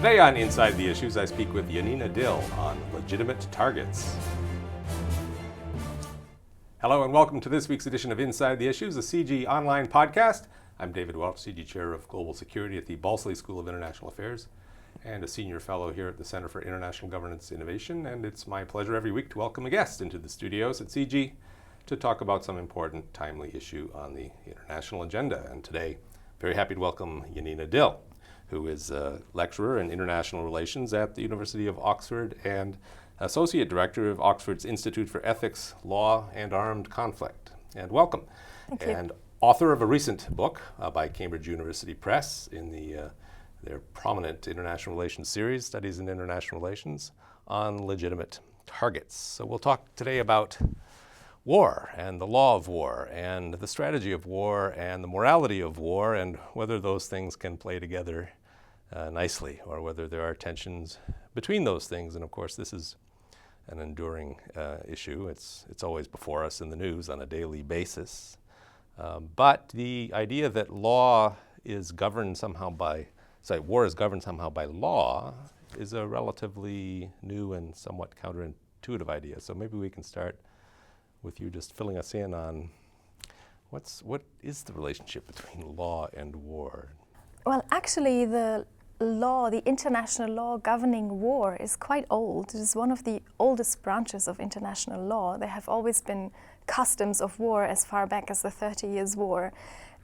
Today on Inside the Issues, I speak with Janina Dill on legitimate targets. Hello and welcome to this week's edition of Inside the Issues, a CIGI online podcast. I'm David Welch, CIGI Chair of Global Security at the Balsillie School of International Affairs and a Senior Fellow here at the Center for International Governance Innovation. And it's my pleasure every week to welcome a guest into the studios at CIGI to talk about some important, timely issue on the international agenda. And today, very happy to welcome Janina Dill, who is a lecturer in international relations at the University of Oxford and Associate Director of Oxford's Institute for Ethics, Law, and Armed Conflict. And welcome. Thank you. And author of a recent book by Cambridge University Press in their prominent international relations series, Studies in International Relations, on legitimate targets. So we'll talk today about war and the law of war and the strategy of war and the morality of war and whether those things can play together nicely or whether there are tensions between those things. And of course, this is an enduring issue. It's always before us in the news on a daily basis. But the idea that war is governed somehow by law is a relatively new and somewhat counterintuitive idea. So maybe we can start with you just filling us in on what is the relationship between law and war? Well, actually, the international law governing war is quite old. It is one of the oldest branches of international law. There have always been customs of war as far back as the 30 Years' War.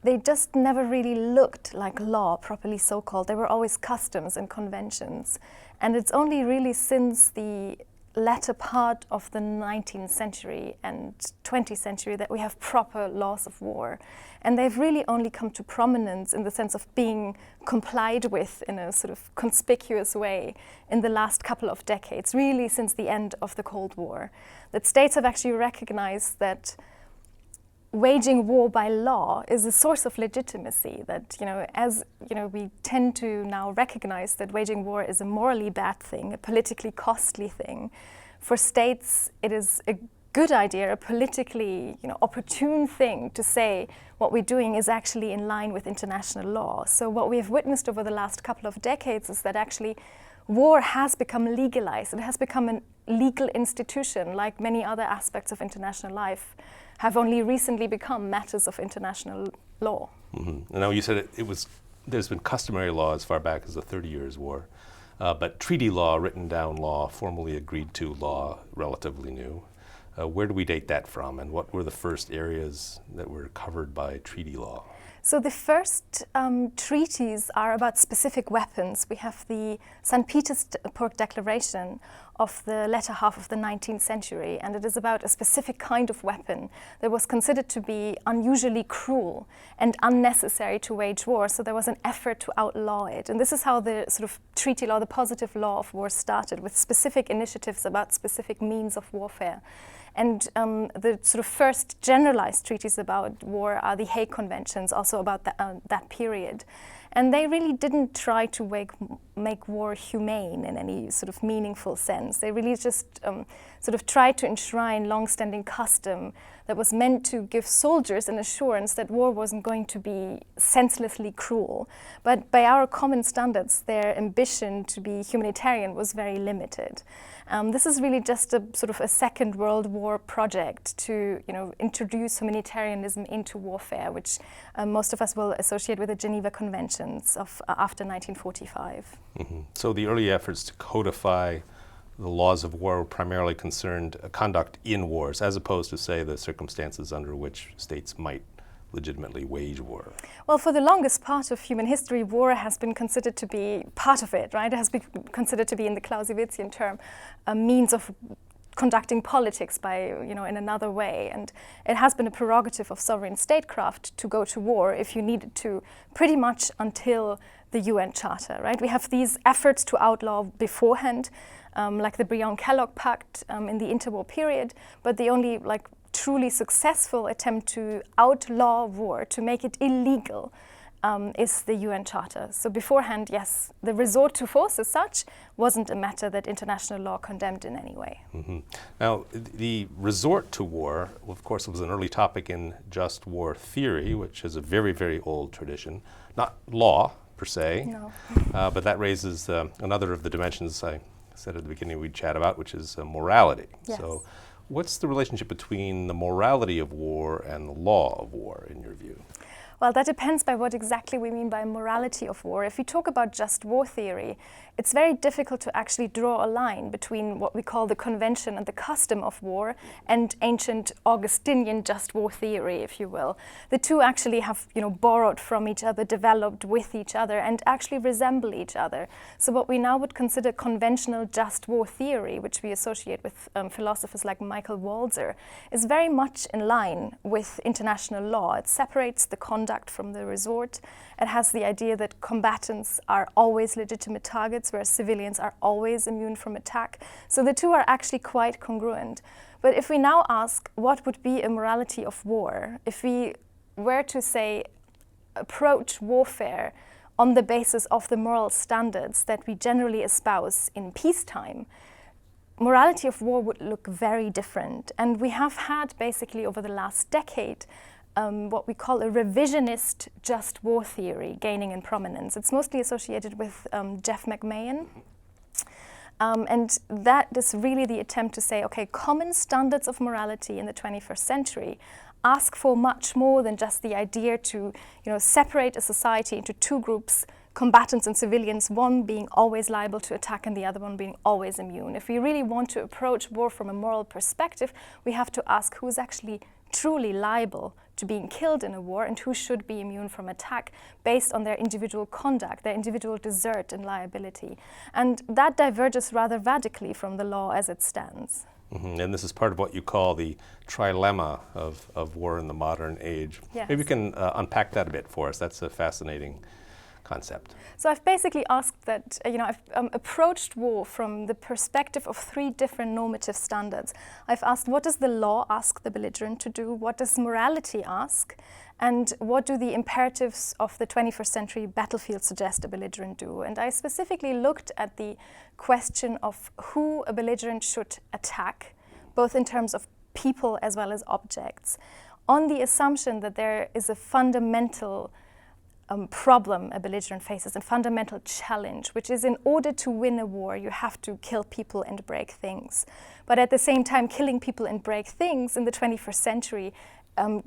They just never really looked like law, properly so-called. They were always customs and conventions. And it's only really since the latter part of the 19th century and 20th century that we have proper laws of war. And they've really only come to prominence in the sense of being complied with in a sort of conspicuous way in the last couple of decades, really since the end of the Cold War. That states have actually recognized that waging war by law is a source of legitimacy, that, we tend to now recognize that waging war is a morally bad thing, a politically costly thing. For states, it is a good idea, a politically opportune thing to say what we're doing is actually in line with international law. So what we have witnessed over the last couple of decades is that actually war has become legalized. It has become a legal institution, like many other aspects of international life have only recently become matters of international law. Mm-hmm. Now you said there's been customary law as far back as the 30 Years' War, but treaty law, written down law, formally agreed to law, relatively new. Where do we date that from, and what were the first areas that were covered by treaty law? So the first treaties are about specific weapons. We have the St. Petersburg Declaration of the latter half of the 19th century, and it is about a specific kind of weapon that was considered to be unusually cruel and unnecessary to wage war, so there was an effort to outlaw it. And this is how the sort of treaty law, the positive law of war started, with specific initiatives about specific means of warfare. And the sort of first generalized treaties about war are the Hague Conventions, also about that period. And they really didn't try to make war humane in any sort of meaningful sense. They really just sort of tried to enshrine long-standing custom that was meant to give soldiers an assurance that war wasn't going to be senselessly cruel. But by our common standards, their ambition to be humanitarian was very limited. This is really just a sort of a Second World War project to introduce humanitarianism into warfare, which most of us will associate with the Geneva Conventions of after 1945. Mm-hmm. So the early efforts to codify the laws of war were primarily concerned conduct in wars, as opposed to, say, the circumstances under which states might legitimately wage war. Well, for the longest part of human history, war has been considered to be part of it, right? It has been considered to be, in the Clausewitzian term, a means of conducting politics by, in another way. And it has been a prerogative of sovereign statecraft to go to war if you needed to, pretty much until the UN Charter, right? We have these efforts to outlaw beforehand, like the Briand-Kellogg Pact in the interwar period, but the only truly successful attempt to outlaw war, to make it illegal, is the UN Charter. So beforehand, yes, the resort to force as such wasn't a matter that international law condemned in any way. Mm-hmm. Now, the resort to war, of course, was an early topic in just war theory, which is a very, very old tradition. Not law, per se. No. But that raises another of the dimensions I said at the beginning we'd chat about, which is morality. Yes. So what's the relationship between the morality of war and the law of war, in your view? Well, that depends by what exactly we mean by morality of war. If we talk about just war theory, it's very difficult to actually draw a line between what we call the convention and the custom of war and ancient Augustinian just war theory, if you will. The two actually have, borrowed from each other, developed with each other, and actually resemble each other. So what we now would consider conventional just war theory, which we associate with philosophers like Michael Walzer, is very much in line with international law. It separates the conduct from the resort. It has the idea that combatants are always legitimate targets, whereas civilians are always immune from attack. So the two are actually quite congruent. But if we now ask what would be a morality of war, if we were to say approach warfare on the basis of the moral standards that we generally espouse in peacetime, morality of war would look very different. And we have had basically over the last decade what we call a revisionist just war theory gaining in prominence. It's mostly associated with Jeff McMahon. And that is really the attempt to say, okay, common standards of morality in the 21st century ask for much more than just the idea to separate a society into two groups, combatants and civilians, one being always liable to attack and the other one being always immune. If we really want to approach war from a moral perspective, we have to ask who's actually truly liable to being killed in a war and who should be immune from attack based on their individual conduct, their individual desert and liability. And that diverges rather radically from the law as it stands. Mm-hmm. And this is part of what you call the trilemma of war in the modern age. Yes. Maybe you can unpack that a bit for us. That's a fascinating concept. So I've basically asked that, I've approached war from the perspective of three different normative standards. I've asked, what does the law ask the belligerent to do? What does morality ask? And what do the imperatives of the 21st century battlefield suggest a belligerent do? And I specifically looked at the question of who a belligerent should attack, both in terms of people as well as objects, on the assumption that there is a fundamental problem a belligerent faces, a fundamental challenge, which is in order to win a war, you have to kill people and break things. But at the same time, killing people and break things in the 21st century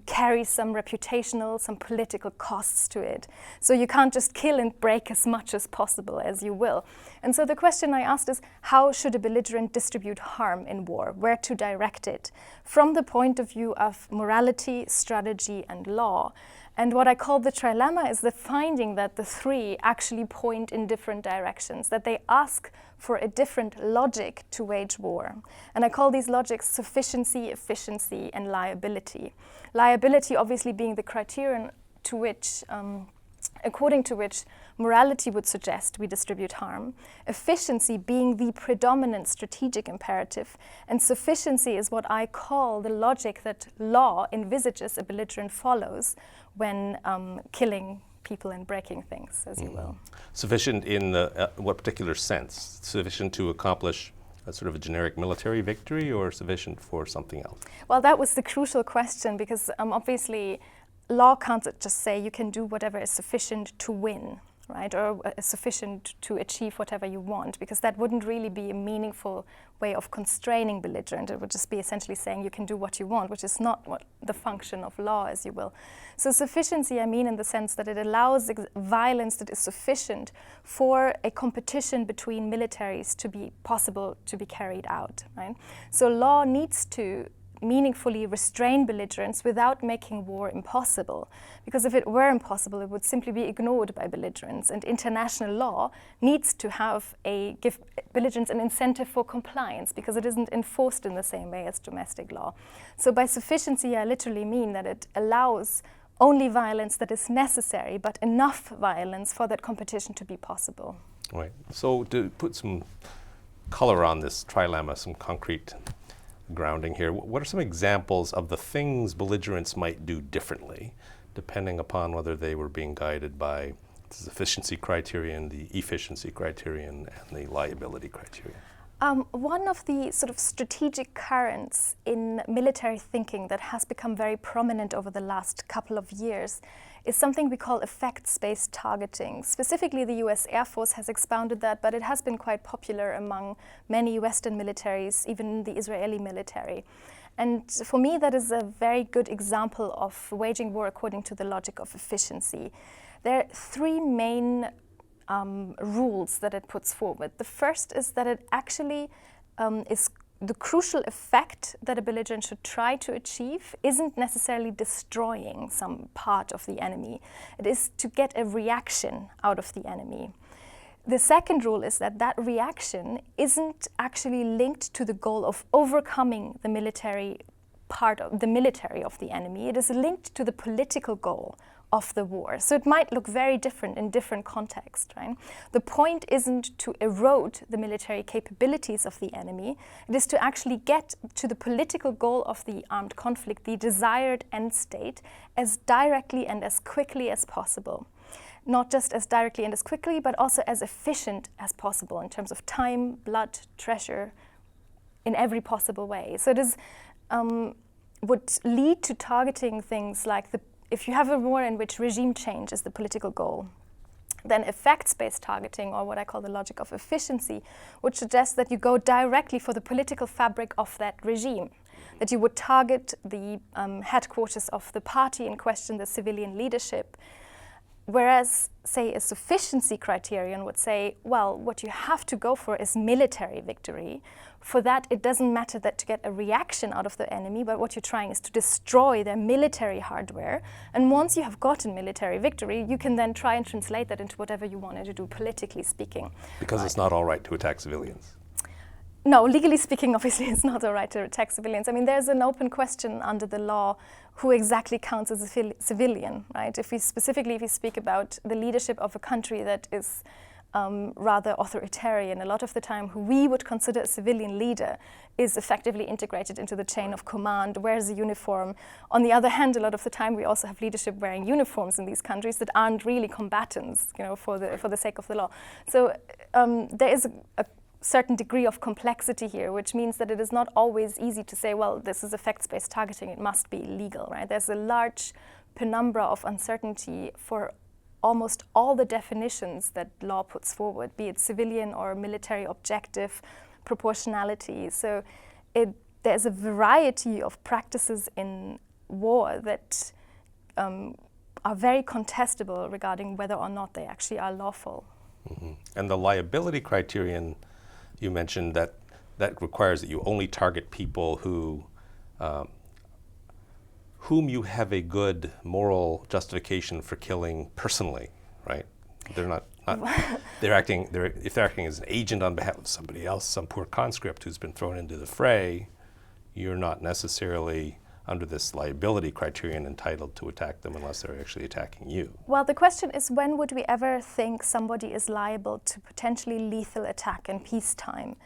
carries some reputational, some political costs to it. So you can't just kill and break as much as possible as you will. And so the question I asked is, how should a belligerent distribute harm in war? Where to direct it? From the point of view of morality, strategy, and law. And what I call the trilemma is the finding that the three actually point in different directions, that they ask for a different logic to wage war. And I call these logics sufficiency, efficiency, and liability. Liability obviously being the criterion to which, according to which morality would suggest we distribute harm, efficiency being the predominant strategic imperative, and sufficiency is what I call the logic that law envisages a belligerent follows when killing people and breaking things, as you will. Sufficient in what particular sense? Sufficient to accomplish a sort of a generic military victory, or sufficient for something else? Well, that was the crucial question, because obviously law can't just say you can do whatever is sufficient to win, right, or sufficient to achieve whatever you want, because that wouldn't really be a meaningful way of constraining belligerent. It would just be essentially saying you can do what you want, which is not what the function of law, as you will. So sufficiency, I mean in the sense that it allows violence that is sufficient for a competition between militaries to be possible to be carried out, right? So law needs to meaningfully restrain belligerents without making war impossible. Because if it were impossible, it would simply be ignored by belligerents. And international law needs to give belligerents an incentive for compliance, because it isn't enforced in the same way as domestic law. So by sufficiency, I literally mean that it allows only violence that is necessary, but enough violence for that competition to be possible. Right. So to put some color on this trilemma, some concrete grounding here, what are some examples of the things belligerents might do differently, depending upon whether they were being guided by the sufficiency criterion, the efficiency criterion, and the liability criterion? One of the sort of strategic currents in military thinking that has become very prominent over the last couple of years is something we call effects-based targeting. Specifically, the US Air Force has expounded that, but it has been quite popular among many Western militaries, even the Israeli military. And for me, that is a very good example of waging war according to the logic of efficiency. There are three main rules that it puts forward. The first is that it actually is the crucial effect that a belligerent should try to achieve isn't necessarily destroying some part of the enemy. It is to get a reaction out of the enemy. The second rule is that that reaction isn't actually linked to the goal of overcoming the military part of the enemy. It is linked to the political goal of the war. So it might look very different in different contexts, right? The point isn't to erode the military capabilities of the enemy. It is to actually get to the political goal of the armed conflict, the desired end state, as directly and as quickly as possible. Not just as directly and as quickly, but also as efficient as possible in terms of time, blood, treasure, in every possible way. So it is would lead to targeting things like if you have a war in which regime change is the political goal, then effects-based targeting, or what I call the logic of efficiency, would suggest that you go directly for the political fabric of that regime, that you would target the headquarters of the party in question, the civilian leadership. Whereas, say, a sufficiency criterion would say, well, what you have to go for is military victory. For that, it doesn't matter that to get a reaction out of the enemy, but what you're trying is to destroy their military hardware. And once you have gotten military victory, you can then try and translate that into whatever you wanted to do, politically speaking. Because it's not all right to attack civilians. No, legally speaking, obviously, it's not all right to attack civilians. I mean, there's an open question under the law who exactly counts as a civilian, right? If we speak about the leadership of a country that is rather authoritarian, a lot of the time who we would consider a civilian leader is effectively integrated into the chain of command, wears a uniform. On the other hand, a lot of the time we also have leadership wearing uniforms in these countries that aren't really combatants, for the sake of the law. So there is a certain degree of complexity here, which means that it is not always easy to say, well, this is effects-based targeting, it must be legal, right? There's a large penumbra of uncertainty for almost all the definitions that law puts forward, be it civilian or military objective, proportionality. So there's a variety of practices in war that are very contestable regarding whether or not they actually are lawful. Mm-hmm. And the liability criterion, you mentioned that requires that you only target people whom you have a good moral justification for killing personally, right? They're not if they're acting as an agent on behalf of somebody else, some poor conscript who's been thrown into the fray, you're not necessarily under this liability criterion entitled to attack them unless they're actually attacking you. Well, the question is, when would we ever think somebody is liable to potentially lethal attack in peacetime?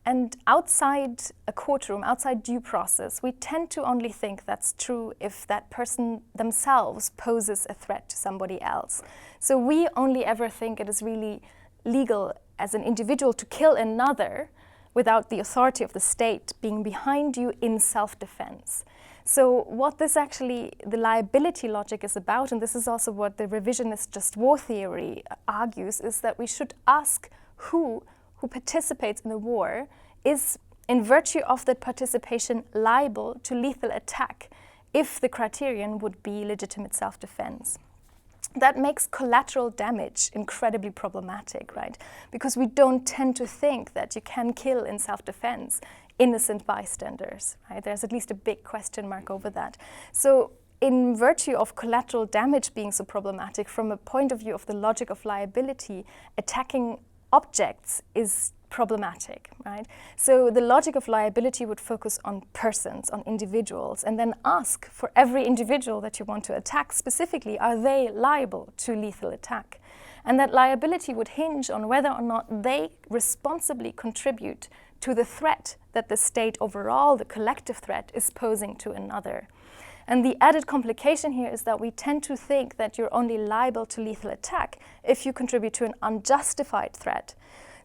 And outside a courtroom, outside due process, we tend to only think that's true if that person themselves poses a threat to somebody else. So we only ever think it is really legal as an individual to kill another without the authority of the state being behind you in self-defense. So what this actually, the liability logic is about, and this is also what the revisionist just war theory argues, is that we should ask who participates in a war is, in virtue of that participation, liable to lethal attack if the criterion would be legitimate self-defense. That makes collateral damage incredibly problematic, right? Because we don't tend to think that you can kill in self-defense innocent bystanders, right? There's at least a big question mark over that. So in virtue of collateral damage being so problematic, from a point of view of the logic of liability, attacking objects is problematic, right? So the logic of liability would focus on persons, on individuals, and then ask for every individual that you want to attack specifically, are they liable to lethal attack? And that liability would hinge on whether or not they responsibly contribute to the threat that the state overall, the collective threat, is posing to another. And the added complication here is that we tend to think that you're only liable to lethal attack if you contribute to an unjustified threat.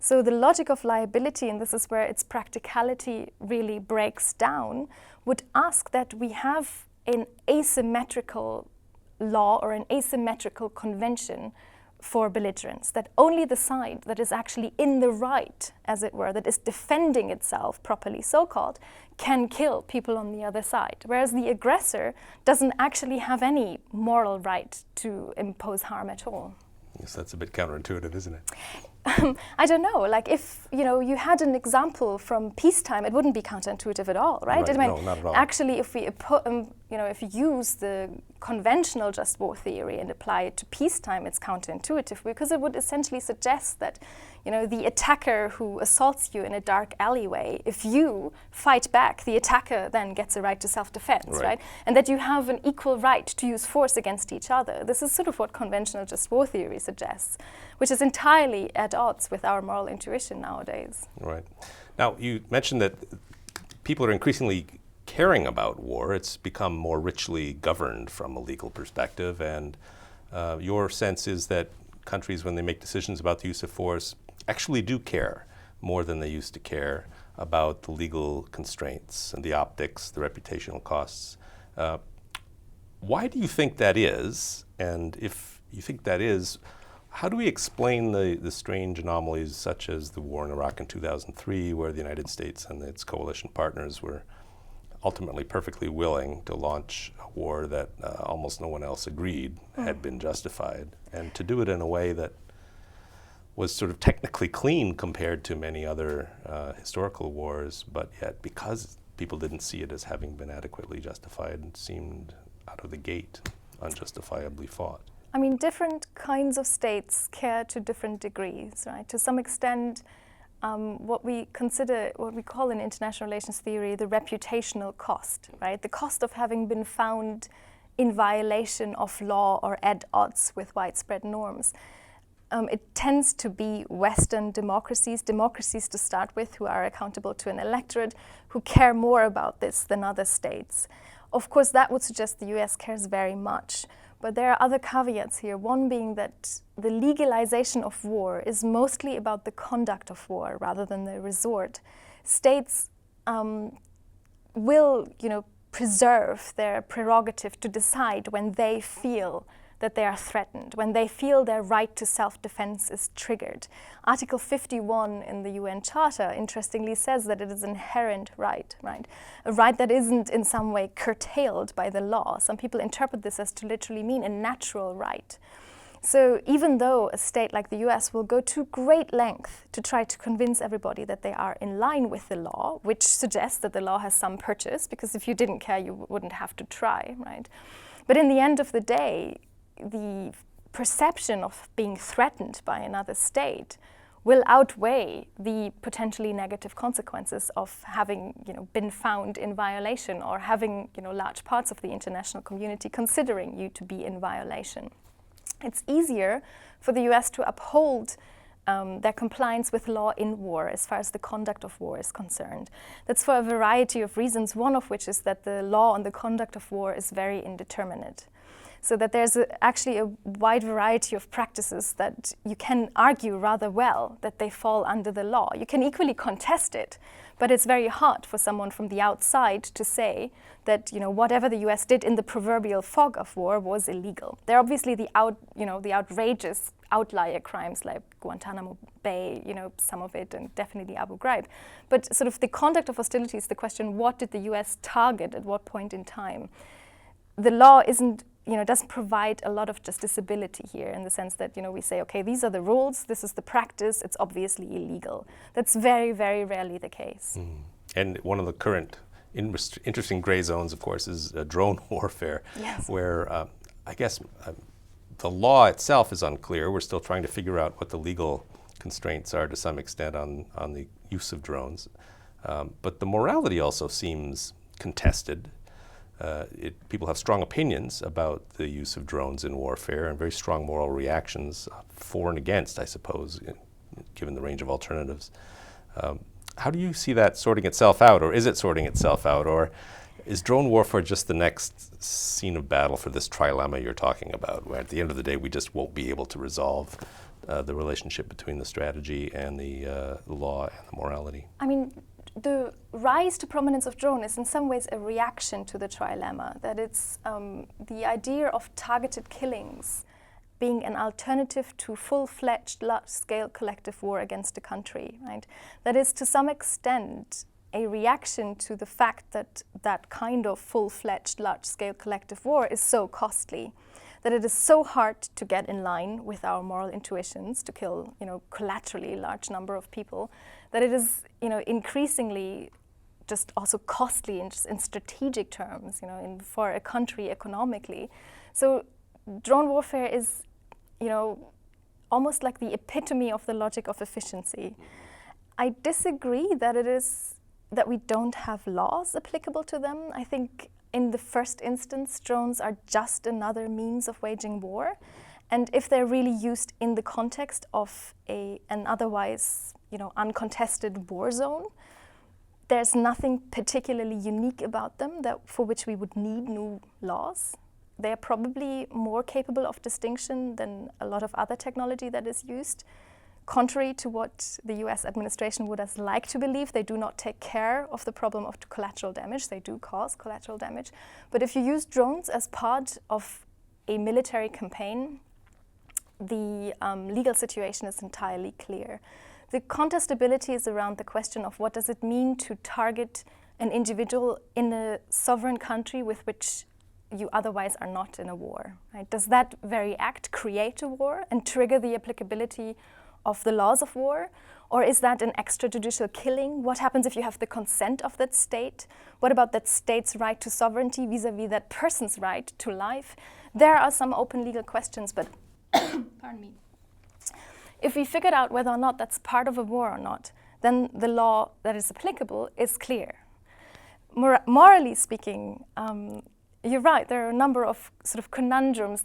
So the logic of liability, and this is where its practicality really breaks down, would ask that we have an asymmetrical law or an asymmetrical convention for belligerence, that only the side that is actually in the right, as it were, that is defending itself properly so-called, can kill people on the other side, whereas the aggressor doesn't actually have any moral right to impose harm at all. Yes, that's a bit counterintuitive, isn't it? I don't know. Like if you had an example from peacetime, it wouldn't be counterintuitive at all, right? Right. I mean, No, not at all. actually, if we if you use the conventional just war theory and apply it to peacetime, it's counterintuitive because it would essentially suggest that the attacker who assaults you in a dark alleyway, if you fight back, the attacker then gets a right to self-defense, right? And that you have an equal right to use force against each other. This is sort of what conventional just war theory suggests, which is entirely at odds with our moral intuition nowadays. Right. Now, you mentioned that people are increasingly caring about war. It's become more richly governed from a legal perspective, and your sense is that countries, when they make decisions about the use of force, actually do care more than they used to care about the legal constraints and the optics, the reputational costs. Why do you think that is? And if you think that is, how do we explain the strange anomalies such as the war in Iraq in 2003, where the United States and its coalition partners were ultimately perfectly willing to launch a war that almost no one else agreed had been justified, and to do it in a way that was sort of technically clean compared to many other historical wars, but yet because people didn't see it as having been adequately justified, it seemed out of the gate unjustifiably fought. I mean, different kinds of states care to different degrees, right? To some extent, what we call in international relations theory, the reputational cost, right? The cost of having been found in violation of law or at odds with widespread norms. It tends to be Western democracies to start with, who are accountable to an electorate, who care more about this than other states. Of course, that would suggest the US cares very much. But there are other caveats here, one being that the legalization of war is mostly about the conduct of war rather than the resort. States will, preserve their prerogative to decide when they feel that they are threatened, when they feel their right to self-defense is triggered. Article 51 in the UN Charter, interestingly, says that it is an inherent right? A right that isn't in some way curtailed by the law. Some people interpret this as to literally mean a natural right. So even though a state like the US will go to great length to try to convince everybody that they are in line with the law, which suggests that the law has some purchase, because if you didn't care, you wouldn't have to try, right? But in the end of the day, the perception of being threatened by another state will outweigh the potentially negative consequences of having been found in violation, or having large parts of the international community considering you to be in violation. It's easier for the US to uphold their compliance with law in war as far as the conduct of war is concerned. That's for a variety of reasons, one of which is that the law on the conduct of war is very indeterminate. So that there's actually a wide variety of practices that you can argue rather well that they fall under the law. You can equally contest it, but it's very hard for someone from the outside to say that whatever the US did in the proverbial fog of war was illegal. There are obviously the outrageous outlier crimes like Guantanamo Bay, some of it, and definitely Abu Ghraib. But sort of the conduct of hostilities, the question, what did the US target at what point in time? The law doesn't provide a lot of justiciability here, in the sense that, we say, okay, these are the rules, this is the practice, it's obviously illegal. That's very, very rarely the case. And one of the current interesting gray zones, of course, is drone warfare, yes. where I guess the law itself is unclear. We're still trying to figure out what the legal constraints are to some extent on the use of drones. But the morality also seems contested. People have strong opinions about the use of drones in warfare, and very strong moral reactions for and against, I suppose, given the range of alternatives. How do you see that sorting itself out, or is it sorting itself out, or is drone warfare just the next scene of battle for this trilemma you're talking about, where at the end of the day we just won't be able to resolve the relationship between the strategy and the law and the morality? I mean, the rise to prominence of drone is in some ways a reaction to the trilemma, that it's the idea of targeted killings being an alternative to full-fledged, large-scale collective war against a country, right? That is, to some extent, a reaction to the fact that that kind of full-fledged, large-scale collective war is so costly, that it is so hard to get in line with our moral intuitions to kill, collaterally a large number of people, that it is, increasingly just also costly in strategic terms, for a country economically. So drone warfare is, almost like the epitome of the logic of efficiency. I disagree that we don't have laws applicable to them. I think in the first instance, drones are just another means of waging war. And if they're really used in the context of an otherwise, uncontested war zone, there's nothing particularly unique about them for which we would need new laws. They are probably more capable of distinction than a lot of other technology that is used. Contrary to what the US administration would us like to believe, they do not take care of the problem of collateral damage. They do cause collateral damage. But if you use drones as part of a military campaign, the legal situation is entirely clear. The contestability is around the question of what does it mean to target an individual in a sovereign country with which you otherwise are not in a war, right? Does that very act create a war and trigger the applicability of the laws of war? Or is that an extrajudicial killing? What happens if you have the consent of that state? What about that state's right to sovereignty vis-a-vis that person's right to life? There are some open legal questions, but pardon me. If we figured out whether or not that's part of a war or not, then the law that is applicable is clear. Morally speaking, you're right, there are a number of sort of conundrums.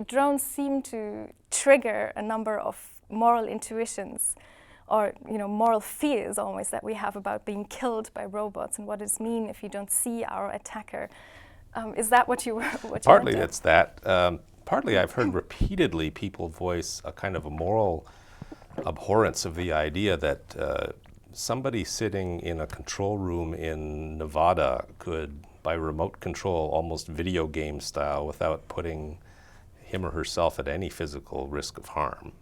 Drones seem to trigger a number of moral intuitions or moral fears almost that we have about being killed by robots and what does it mean if you don't see our attacker. Is that what you were? Partly that's that. Partly I've heard repeatedly people voice a kind of a moral abhorrence of the idea that somebody sitting in a control room in Nevada could, by remote control, almost video game style, without putting him or herself at any physical risk of harm,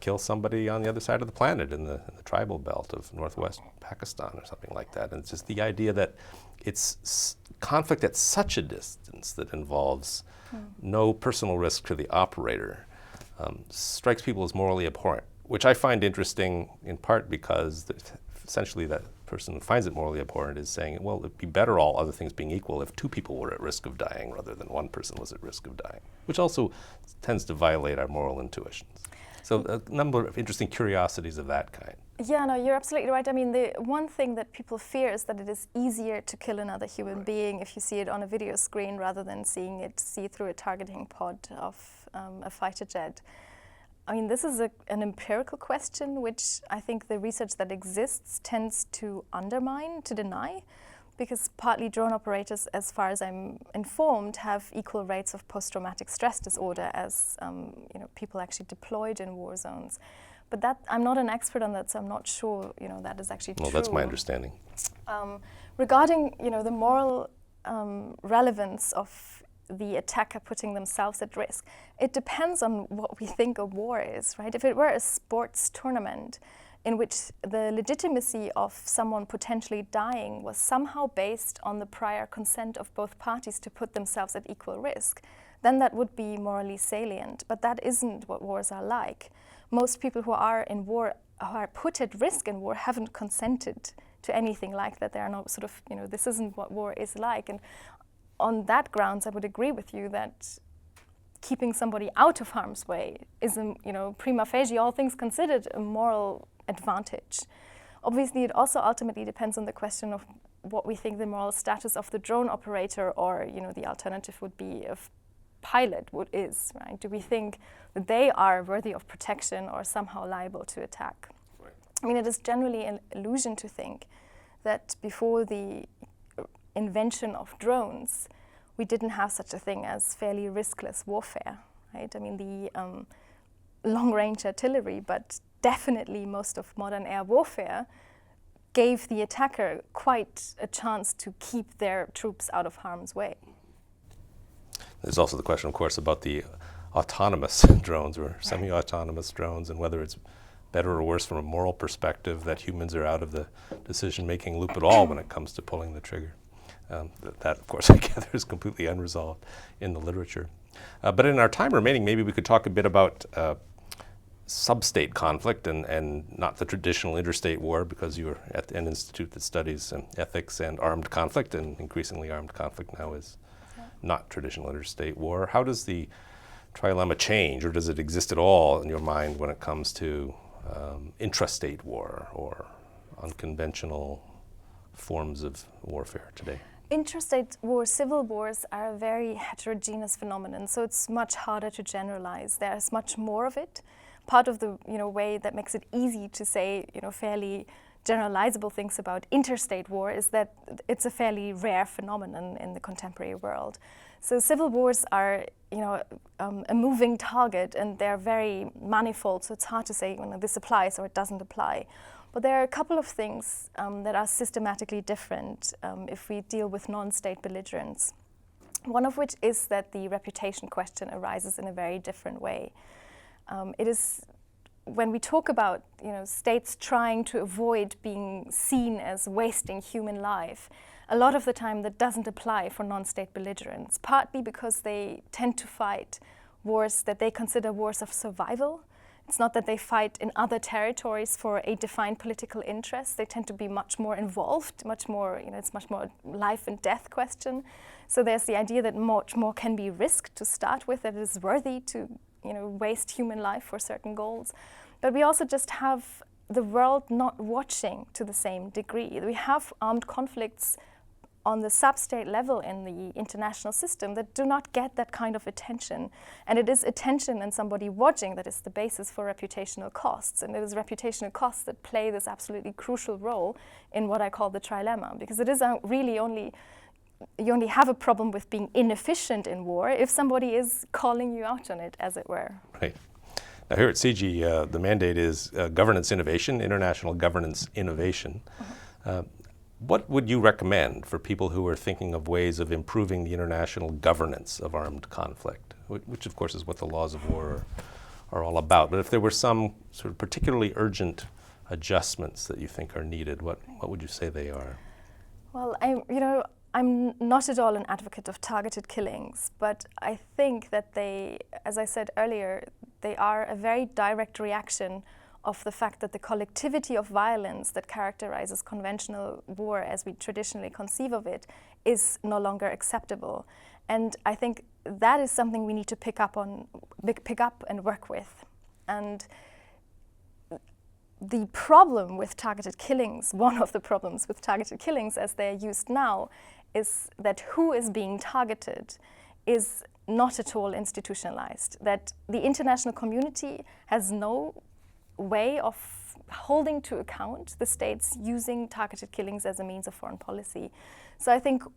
kill somebody on the other side of the planet in the tribal belt of northwest Pakistan or something like that. And it's just the idea that it's conflict at such a distance that involves no personal risk to the operator strikes people as morally abhorrent, which I find interesting in part because essentially that person who finds it morally abhorrent is saying, well, it'd be better, all other things being equal, if two people were at risk of dying rather than one person was at risk of dying, which also tends to violate our moral intuitions. So a number of interesting curiosities of that kind. Yeah, no, you're absolutely right. I mean, the one thing that people fear is that it is easier to kill another human being if you see it on a video screen rather than seeing it see through a targeting pod of a fighter jet. I mean, this is an empirical question, which I think the research that exists tends to undermine, to deny, because partly drone operators, as far as I'm informed, have equal rates of post-traumatic stress disorder as people actually deployed in war zones. But that I'm not an expert on that, so I'm not sure that is actually true. Well, that's my understanding. Regarding the moral relevance of the attacker putting themselves at risk, it depends on what we think a war is, right? If it were a sports tournament in which the legitimacy of someone potentially dying was somehow based on the prior consent of both parties to put themselves at equal risk, then that would be morally salient. But that isn't what wars are like. Most people who are in war, who are put at risk in war, haven't consented to anything like that. They are not sort of, this isn't what war is like. And on that grounds, I would agree with you that keeping somebody out of harm's way is, prima facie, all things considered, a moral advantage. Obviously, it also ultimately depends on the question of what we think the moral status of the drone operator or, the alternative would be of pilot is, right? Do we think that they are worthy of protection or somehow liable to attack? Right. I mean, it is generally an illusion to think that before the invention of drones, we didn't have such a thing as fairly riskless warfare, right? I mean, long-range artillery, but definitely most of modern air warfare, gave the attacker quite a chance to keep their troops out of harm's way. There's also the question, of course, about the autonomous drones or semi-autonomous drones, and whether it's better or worse from a moral perspective that humans are out of the decision-making loop at all when it comes to pulling the trigger. That, of course, I gather is completely unresolved in the literature. But in our time remaining, maybe we could talk a bit about sub-state conflict and not the traditional interstate war, because you're at an institute that studies ethics and armed conflict, and increasingly armed conflict now is not traditional interstate war. How does the trilemma change, or does it exist at all in your mind when it comes to intrastate war or unconventional forms of warfare today? Intrastate wars, civil wars, are a very heterogeneous phenomenon, so it's much harder to generalize. There's much more of it. Part of the way that makes it easy to say fairly generalizable things about interstate war is that it's a fairly rare phenomenon in the contemporary world. So civil wars are a moving target, and they're very manifold, so it's hard to say this applies or it doesn't apply. But there are a couple of things that are systematically different if we deal with non-state belligerents. One of which is that the reputation question arises in a very different way. It is when we talk about states trying to avoid being seen as wasting human life, a lot of the time that doesn't apply for non-state belligerents, partly because they tend to fight wars that they consider wars of survival. It's not that they fight in other territories for a defined political interest. They tend to be much more involved, much more, it's much more a life and death question. So there's the idea that much more can be risked to start with, that it is worthy to waste human life for certain goals. But we also just have the world not watching to the same degree. We have armed conflicts on the sub-state level in the international system that do not get that kind of attention. And it is attention and somebody watching that is the basis for reputational costs. And it is reputational costs that play this absolutely crucial role in what I call the trilemma, because it is really you only have a problem with being inefficient in war if somebody is calling you out on it, as it were. Right. Now here at CIGI, the mandate is governance innovation, international governance innovation. What would you recommend for people who are thinking of ways of improving the international governance of armed conflict, which of course is what the laws of war are all about? But if there were some sort of particularly urgent adjustments that you think are needed, what would you say they are? Well, I'm not at all an advocate of targeted killings, but I think that they, as I said earlier, they are a very direct reaction of the fact that the collectivity of violence that characterizes conventional war as we traditionally conceive of it is no longer acceptable. And I think that is something we need to pick up and work with. And the problem with targeted killings, one of the problems with targeted killings as they're used now, is that who is being targeted is not at all institutionalized, that the international community has no way of holding to account the states using targeted killings as a means of foreign policy. So I think it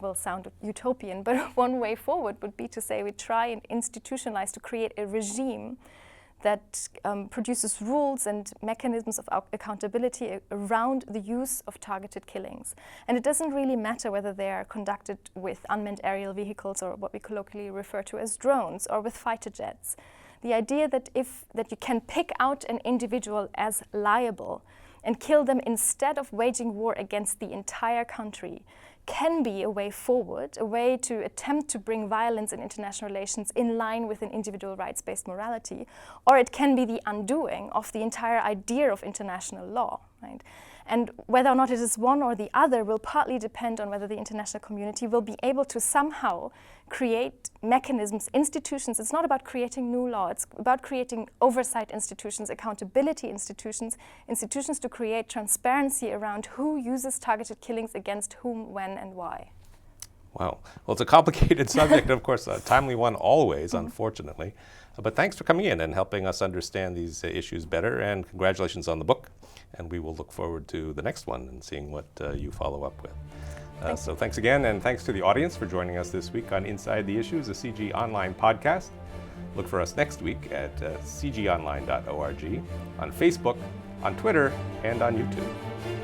will sound utopian, but one way forward would be to say we try and institutionalize, to create a regime that produces rules and mechanisms of accountability around the use of targeted killings. And it doesn't really matter whether they are conducted with unmanned aerial vehicles or what we colloquially refer to as drones, or with fighter jets. The idea that you can pick out an individual as liable and kill them instead of waging war against the entire country can be a way forward, a way to attempt to bring violence in international relations in line with an individual rights-based morality, or it can be the undoing of the entire idea of international law, right? And whether or not it is one or the other will partly depend on whether the international community will be able to somehow create mechanisms, institutions. It's not about creating new law, it's about creating oversight institutions, accountability institutions, institutions to create transparency around who uses targeted killings against whom, when, and why. Wow. Well, it's a complicated subject, of course, a timely one always, unfortunately. But thanks for coming in and helping us understand these issues better, and congratulations on the book. And we will look forward to the next one and seeing what you follow up with. So thanks again, and thanks to the audience for joining us this week on Inside the Issues, a CIGI online podcast. Look for us next week at cgonline.org, on Facebook, on Twitter, and on YouTube.